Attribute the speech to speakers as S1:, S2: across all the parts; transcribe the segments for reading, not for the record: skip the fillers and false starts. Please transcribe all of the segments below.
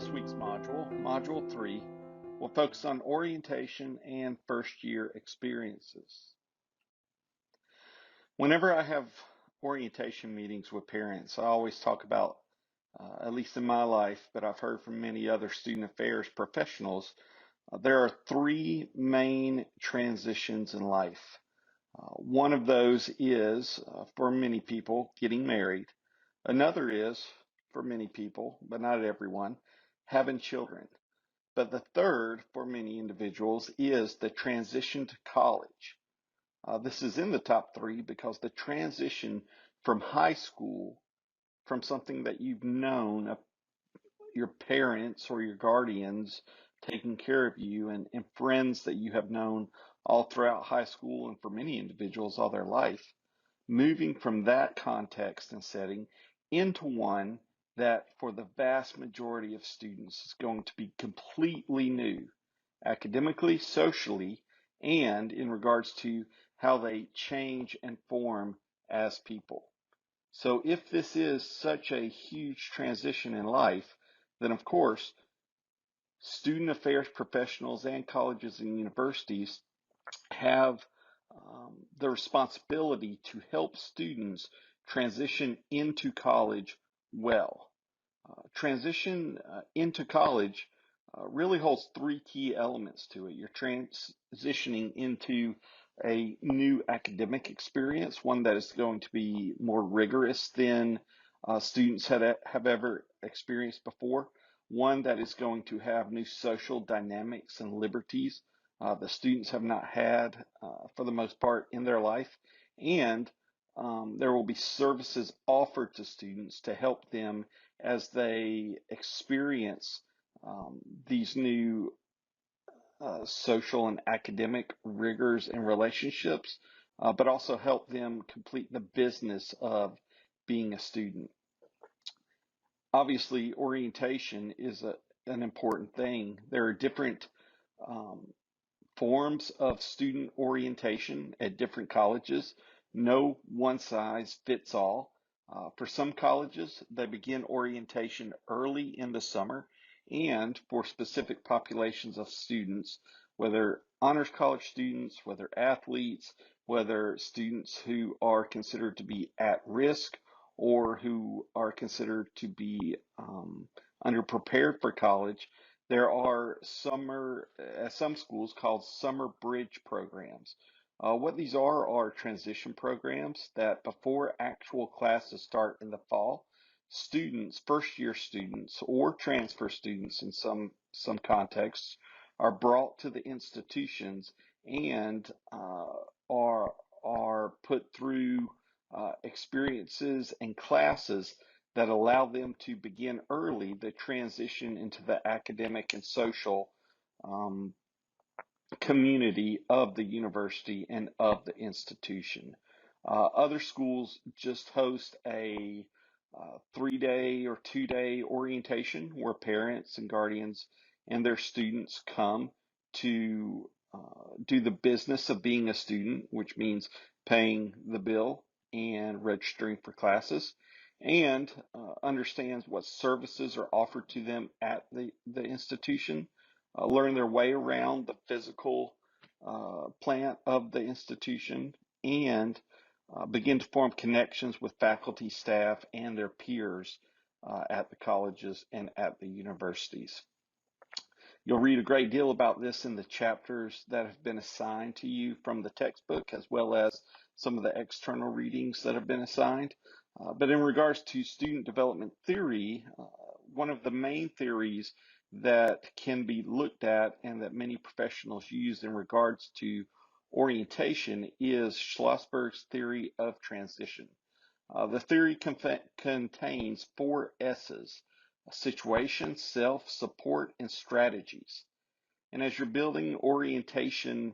S1: This week's module, Module 3, will focus on orientation and first-year experiences. Whenever I have orientation meetings with parents, I always talk about, at least in my life, but I've heard from many other student affairs professionals, there are three main transitions in life. One of those is, for many people, getting married. Another is, for many people, but not everyone, having children. But the third, for many individuals, is the transition to college. This is in the top three because the transition from high school, from something that you've known, your parents or your guardians taking care of you, and friends that you have known all throughout high school, and for many individuals all their life, moving from that context and setting into one that for the vast majority of students is going to be completely new, academically, socially, and in regards to how they change and form as people. So if this is such a huge transition in life, then of course, student affairs professionals and colleges and universities have the responsibility to help students transition into college well. Transition into college really holds three key elements to it. You're transitioning into a new academic experience, one that is going to be more rigorous than students have ever experienced before, one that is going to have new social dynamics and liberties the students have not had for the most part in their life, and there will be services offered to students to help them as they experience these new social and academic rigors and relationships, but also help them complete the business of being a student. Obviously, orientation is an important thing. There are different forms of student orientation at different colleges. No one size fits all. For some colleges, they begin orientation early in the summer, and for specific populations of students, whether honors college students, whether athletes, whether students who are considered to be at risk or who are considered to be underprepared for college, there are some schools called summer bridge programs. What these are transition programs that before actual classes start in the fall, students, first year students or transfer students in some contexts, are brought to the institutions and are put through experiences and classes that allow them to begin early the transition into the academic and social community of the university and of the institution. Other schools just host a 3-day or 2-day orientation where parents and guardians and their students come to do the business of being a student, which means paying the bill and registering for classes, and understands what services are offered to them at the institution, learn their way around the physical plant of the institution, and begin to form connections with faculty, staff, and their peers at the colleges and at the universities. You'll read a great deal about this in the chapters that have been assigned to you from the textbook, as well as some of the external readings that have been assigned. But in regards to student development theory, one of the main theories that can be looked at and that many professionals use in regards to orientation is Schlossberg's theory of transition. The theory contains 4 S's: situation, self, support, and strategies. And as you're building orientation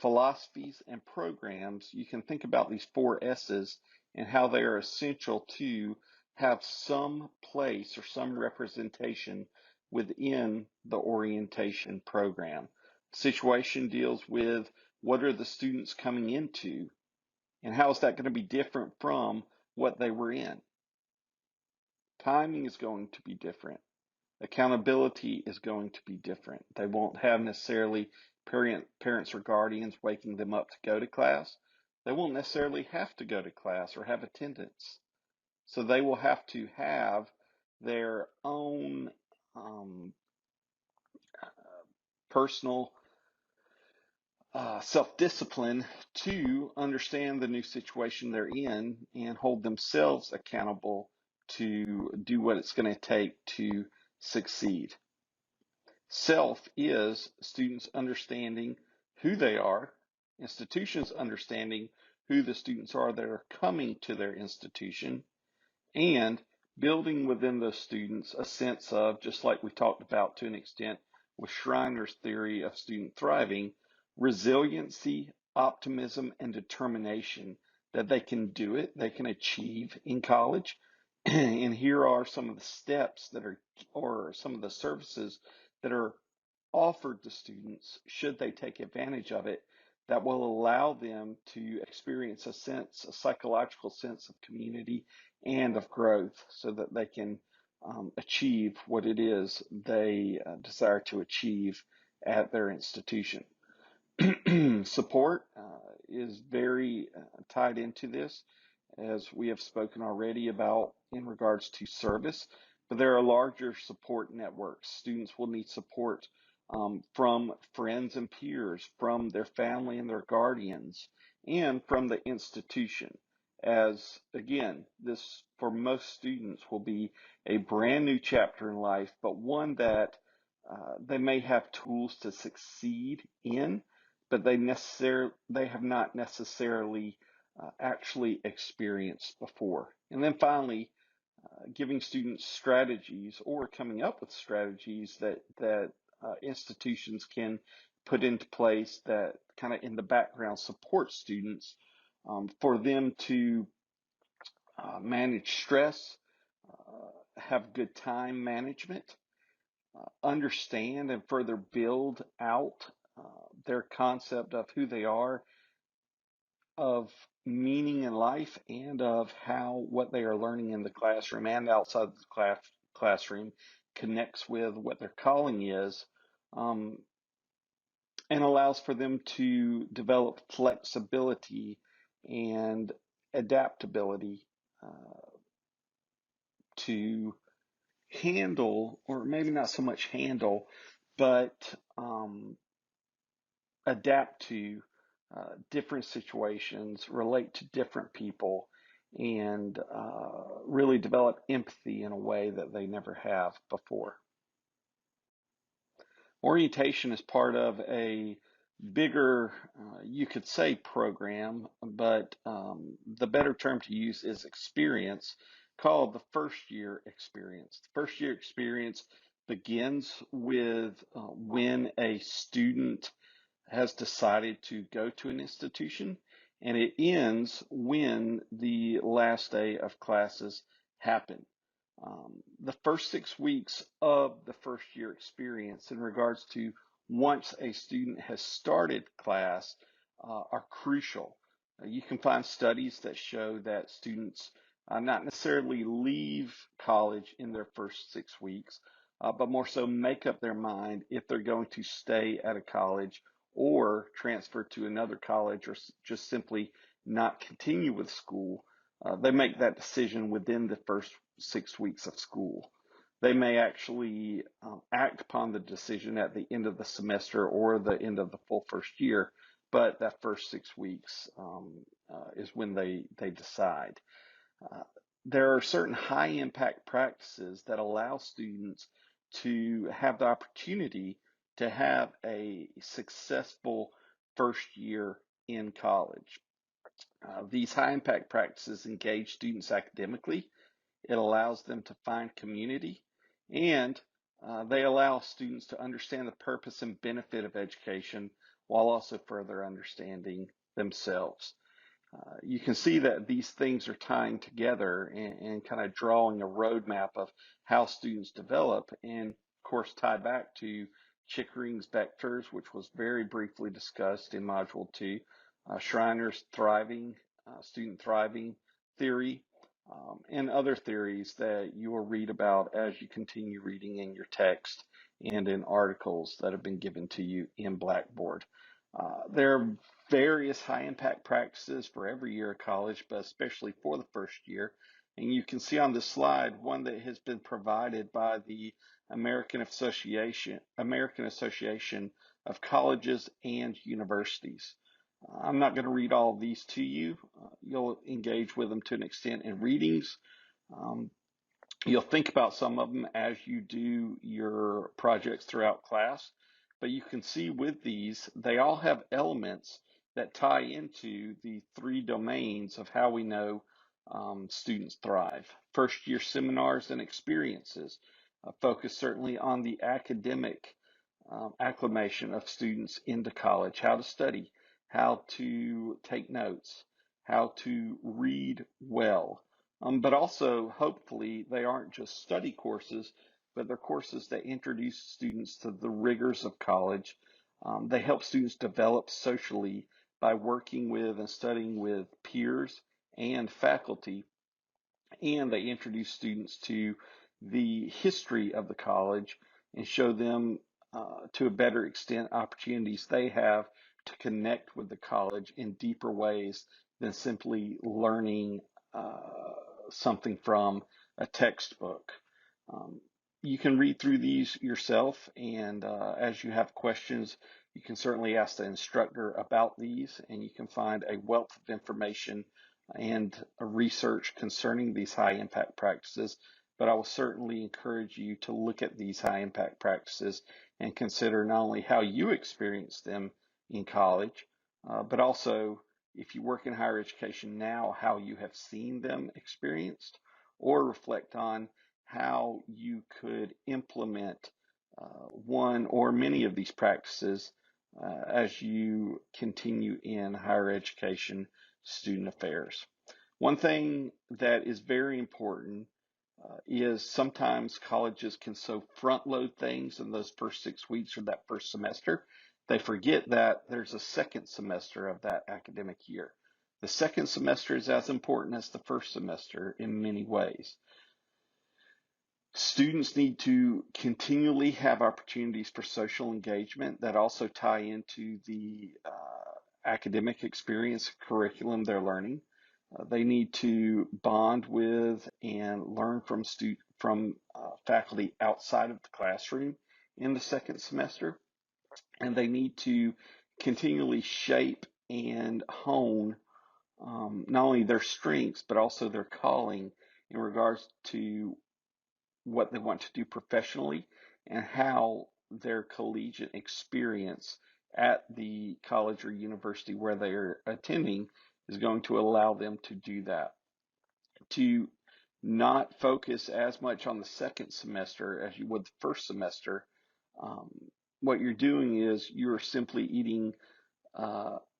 S1: philosophies and programs, you can think about these 4 S's and how they are essential to have some place or some representation within the orientation program. Situation deals with what are the students coming into and how is that going to be different from what they were in. Timing is going to be different. Accountability is going to be different. They won't have necessarily parents or guardians waking them up to go to class. They won't necessarily have to go to class or have attendance. So they will have to have their own personal self-discipline to understand the new situation they're in and hold themselves accountable to do what it's going to take to succeed. Self is students understanding who they are, institutions understanding who the students are that are coming to their institution, and building within those students a sense of, just like we talked about to an extent with Schreiner's theory of student thriving, resiliency, optimism, and determination that they can do it, they can achieve in college. And here are some of the steps that are, or some of the services that are offered to students should they take advantage of it, that will allow them to experience a psychological sense of community and of growth so that they can achieve what it is they desire to achieve at their institution. Support is very tied into this, as we have spoken already about in regards to service, but there are larger support networks. Students will need support from friends and peers, from their family and their guardians, and from the institution. As again, this for most students will be a brand new chapter in life, but one that they may have tools to succeed in, but they have not necessarily actually experienced before. And then finally, giving students strategies or coming up with strategies that institutions can put into place that kind of in the background support students for them to manage stress, have good time management, understand and further build out their concept of who they are, of meaning in life, and of how what they are learning in the classroom and outside the classroom connects with what their calling is, um, and allows for them to develop flexibility and adaptability to handle, or maybe not so much handle, but adapt to different situations, relate to different people, and really develop empathy in a way that they never have before. Orientation is part of a bigger, you could say program, but the better term to use is experience, called the first year experience. The first year experience begins with when a student has decided to go to an institution, and it ends when the last day of classes happen. The first 6 weeks of the first year experience in regards to once a student has started class are crucial. You can find studies that show that students not necessarily leave college in their first 6 weeks, but more so make up their mind if they're going to stay at a college or transfer to another college, or just simply not continue with school. They make that decision within the first 6 weeks of school. They may actually act upon the decision at the end of the semester or the end of the full first year, but that first 6 weeks is when they decide. Uh, there are certain high impact practices that allow students to have the opportunity to have a successful first year in college. These high impact practices engage students academically. It allows them to find community, and they allow students to understand the purpose and benefit of education while also further understanding themselves. You can see that these things are tying together and kind of drawing a roadmap of how students develop, and of course tie back to Chickering's vectors, which was very briefly discussed in Module 2, Schreiner's student thriving theory, and other theories that you will read about as you continue reading in your text and in articles that have been given to you in Blackboard. There are various high impact practices for every year of college, but especially for the first year. And you can see on this slide one that has been provided by the American Association of Colleges and Universities. I'm not going to read all of these to you. You'll engage with them to an extent in readings. Um, You'll think about some of them as you do your projects throughout class, but you can see with these, they all have elements that tie into the three domains of how we know students thrive. First year seminars and experiences focus certainly on the academic acclimation of students into college, how to study, how to take notes, how to read well. But also, hopefully, they aren't just study courses, but they're courses that introduce students to the rigors of college. They help students develop socially by working with and studying with peers and faculty, and they introduce students to the history of the college and show them to a better extent opportunities they have to connect with the college in deeper ways than simply learning something from a textbook. Um, you can read through these yourself, and as you have questions, you can certainly ask the instructor about these, and you can find a wealth of information and research concerning these high impact practices. But I will certainly encourage you to look at these high impact practices and consider not only how you experience them in college, but also if you work in higher education now, how you have seen them experienced, or reflect on how you could implement one or many of these practices as you continue in higher education student affairs. One thing that is very important is sometimes colleges can so front load things in those first 6 weeks or that first semester, they forget that there's a second semester of that academic year. The second semester is as important as the first semester in many ways. Students need to continually have opportunities for social engagement that also tie into the academic experience curriculum they're learning. They need to bond with and learn from faculty outside of the classroom in the second semester, and they need to continually shape and hone not only their strengths but also their calling in regards to what they want to do professionally and how their collegiate experience at the college or university where they're attending is going to allow them to do that. To not focus as much on the second semester as you would the first semester, um, what you're doing is you're simply eating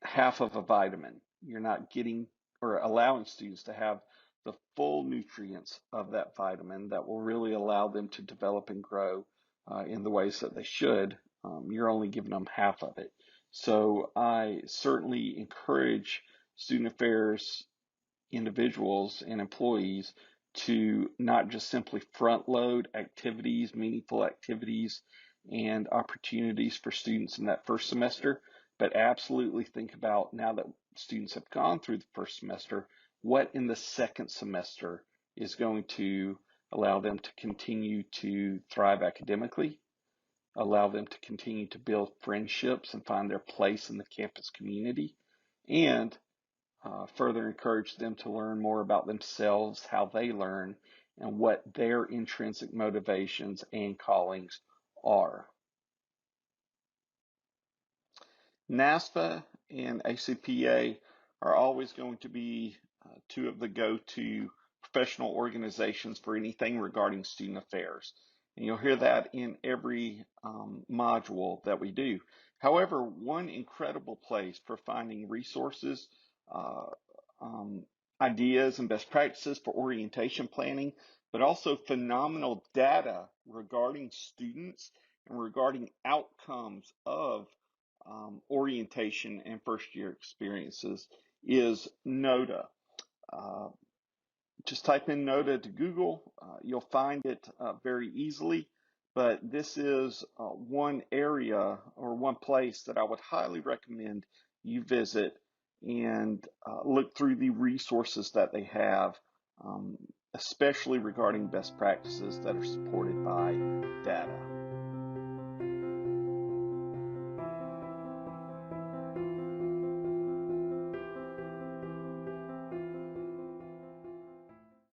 S1: half of a vitamin. You're not getting or allowing students to have the full nutrients of that vitamin that will really allow them to develop and grow in the ways that they should. You're only giving them half of it. So I certainly encourage student affairs individuals and employees to not just simply front load activities, meaningful activities, and opportunities for students in that first semester, but absolutely think about now that students have gone through the first semester, what in the second semester is going to allow them to continue to thrive academically, allow them to continue to build friendships and find their place in the campus community, and further encourage them to learn more about themselves, how they learn, and what their intrinsic motivations and callings are. NASPA and ACPA are always going to be two of the go-to professional organizations for anything regarding student affairs. And you'll hear that in every module that we do. However, one incredible place for finding resources, uh, um, ideas, and best practices for orientation planning, but also phenomenal data regarding students and regarding outcomes of orientation and first year experiences is NOTA. Uh, Just type in NOTA to Google. You'll find it very easily. But this is one area or one place that I would highly recommend you visit and look through the resources that they have, especially regarding best practices that are supported by data.